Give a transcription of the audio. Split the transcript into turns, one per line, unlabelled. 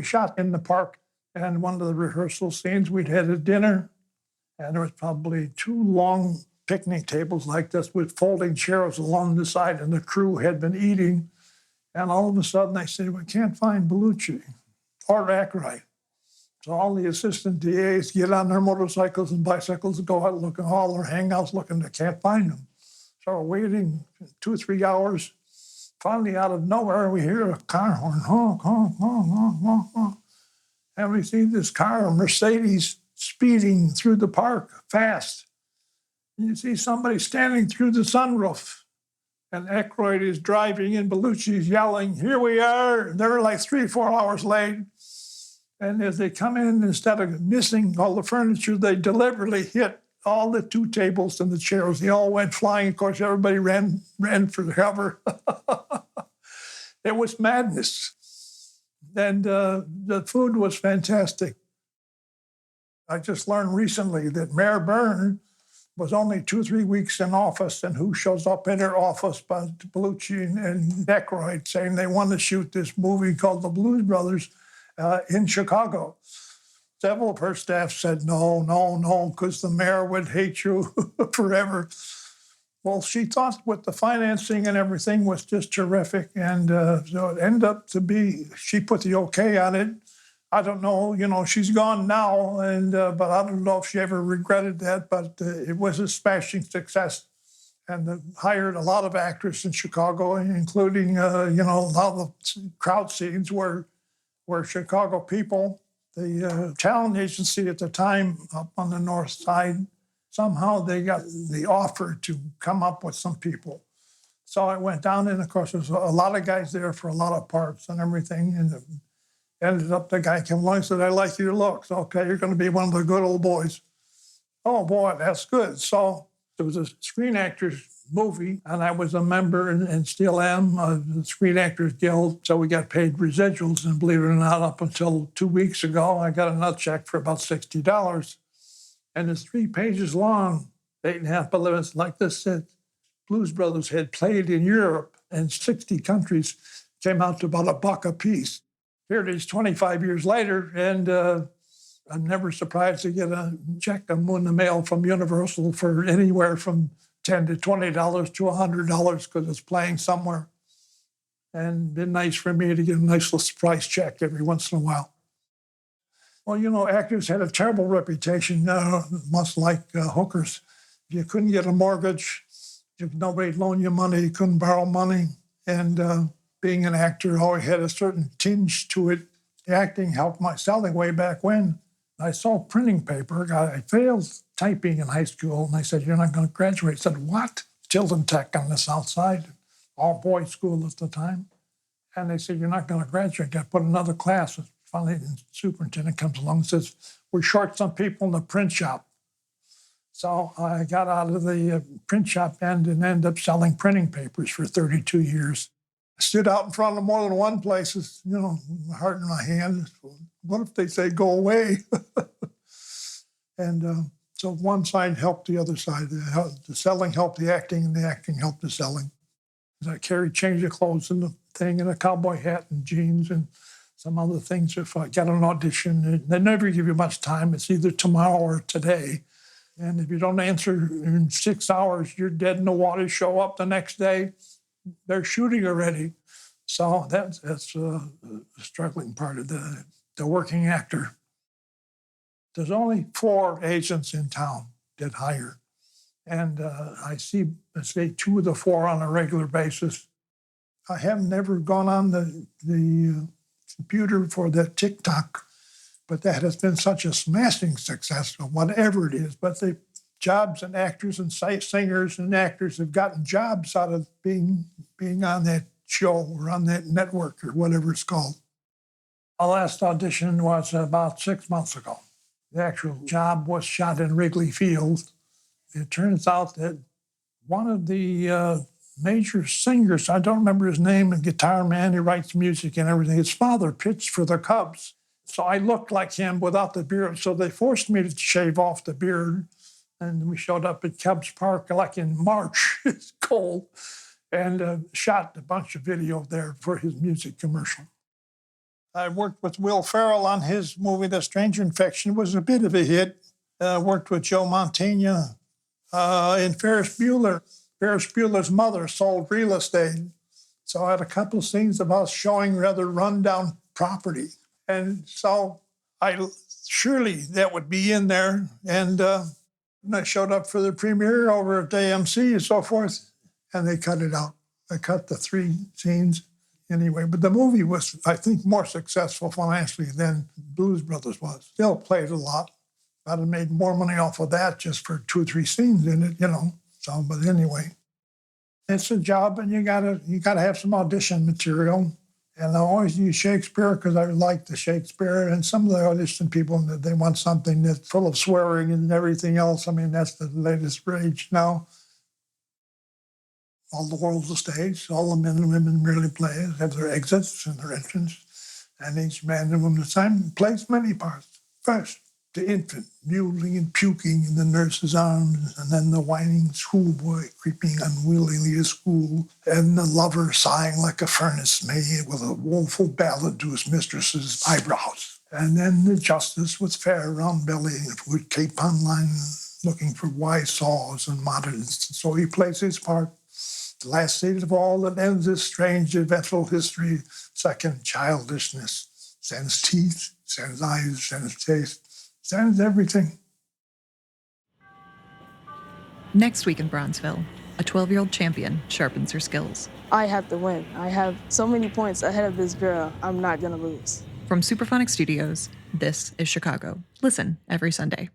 we shot in the park. And one of the rehearsal scenes, we'd had a dinner, and there was probably 2 long picnic tables like this with folding chairs along the side, and the crew had been eating. And all of a sudden, they said, we can't find Bellucci or Aykroyd. So all the assistant DAs get on their motorcycles and bicycles and go out looking, all their hangouts looking, they can't find them. So we're waiting 2 or 3 hours. Finally, out of nowhere, we hear a car horn, honk, honk, honk, honk, honk, honk. And we see this car, a Mercedes, speeding through the park fast. And you see somebody standing through the sunroof. And Aykroyd is driving and Bellucci's yelling, here we are. They're like 3 or 4 hours late. And as they come in, instead of missing all the furniture, they deliberately hit all the 2 tables and the chairs. They all went flying. Of course, everybody ran for the cover. It was madness. And the food was fantastic. I just learned recently that Mayor Byrne was only 2 or 3 weeks in office, and who shows up in her office but Bellucci and Aykroyd saying they want to shoot this movie called The Blues Brothers in Chicago. Several of her staff said, no, because the mayor would hate you forever. Well, she thought with the financing and everything was just terrific, and so it ended up to be, she put the okay on it. I don't know, she's gone now, and but I don't know if she ever regretted that, but it was a smashing success. And hired a lot of actors in Chicago, including, a lot of the crowd scenes were Chicago people. The talent agency at the time up on the north side, somehow they got the offer to come up with some people. So I went down, and of course, there's a lot of guys there for a lot of parts and everything, and ended up, the guy came along and said, I like your looks. Okay, you're going to be one of the good old boys. Oh, boy, that's good. So it was a Screen Actors movie, and I was a member, and still am, of the Screen Actors Guild. So we got paid residuals, and believe it or not, up until 2 weeks ago, I got a nut check for about $60. And it's 3 pages long, 8.5 by 11. Like this said, Blues Brothers had played in Europe, and 60 countries, came out to about $1 a piece. Here it is 25 years later, and I'm never surprised to get a check in the mail from Universal for anywhere from $10 to $20 to $100 because it's playing somewhere. And been nice for me to get a nice little surprise check every once in a while. Well, actors had a terrible reputation, much like hookers. You couldn't get a mortgage, nobody'd loan you money, you couldn't borrow money, and being an actor always had a certain tinge to it. Acting helped my selling way back when. I sold printing paper. I failed typing in high school, and I said, you're not going to graduate. I said, what? Children Tech on the south side, all-boys school at the time. And they said, you're not going to graduate. You got to put another class. And finally, the superintendent comes along and says, we're short some people in the print shop. So I got out of the print shop end and ended up selling printing papers for 32 years. I stood out in front of more than one place, heart in my hand. What if they say, go away? And so one side helped the other side. The selling helped the acting, and the acting helped the selling. I carried change of clothes and the thing, and a cowboy hat and jeans and some other things. If I got an audition, they never give you much time. It's either tomorrow or today. And if you don't answer in 6 hours, you're dead in the water. Show up the next day, they're shooting already. So that's a struggling part of the working actor. There's only 4 agents in town that hire. And I see, let's say, 2 of the 4 on a regular basis. I have never gone on the computer for that TikTok, but that has been such a smashing success, or whatever it is. But the jobs and actors and singers and actors have gotten jobs out of being on that show or on that network or whatever it's called. Our last audition was about 6 months ago. The actual job was shot in Wrigley Field. It turns out that one of the major singers, I don't remember his name, a guitar man, he writes music and everything, his father pitched for the Cubs. So I looked like him without the beard. So they forced me to shave off the beard. And we showed up at Cubs Park like in March, it's cold, and shot a bunch of video there for his music commercial. I worked with Will Ferrell on his movie The Stranger Infection. It was a bit of a hit. I worked with Joe Mantegna in Ferris Bueller. Ferris Bueller's mother sold real estate. So I had a couple of scenes about showing rather rundown property. And so surely that would be in there. And I showed up for the premiere over at AMC and so forth, and they cut it out. They cut the 3 scenes anyway. But the movie was, I think, more successful financially than Blues Brothers was. Still played a lot. I'd have made more money off of that just for 2 or 3 scenes in it, So, but anyway, it's a job, and you gotta have some audition material. And I always use Shakespeare because I like the Shakespeare. And some of the audition people, they want something that's full of swearing and everything else. I mean, that's the latest rage now. All the world's a stage. All the men and women really play have their exits and their entrance. And each man and woman at a time plays many parts. First, the infant, mewling and puking in the nurse's arms, and then the whining schoolboy creeping unwillingly to school, and the lover sighing like a furnace maid with a woeful ballad to his mistress's eyebrows. And then the justice with fair round belly, with cape on line, looking for wise saws and moderns. So he plays his part. The last scene of all that ends this strange, eventful history, second childishness, sends teeth, sends eyes, sends taste, sends everything.
Next week in Bronzeville, a 12-year-old champion sharpens her skills.
I have to win. I have so many points ahead of this girl. I'm not going to lose.
From Superphonic Studios, this is Chicago. Listen every Sunday.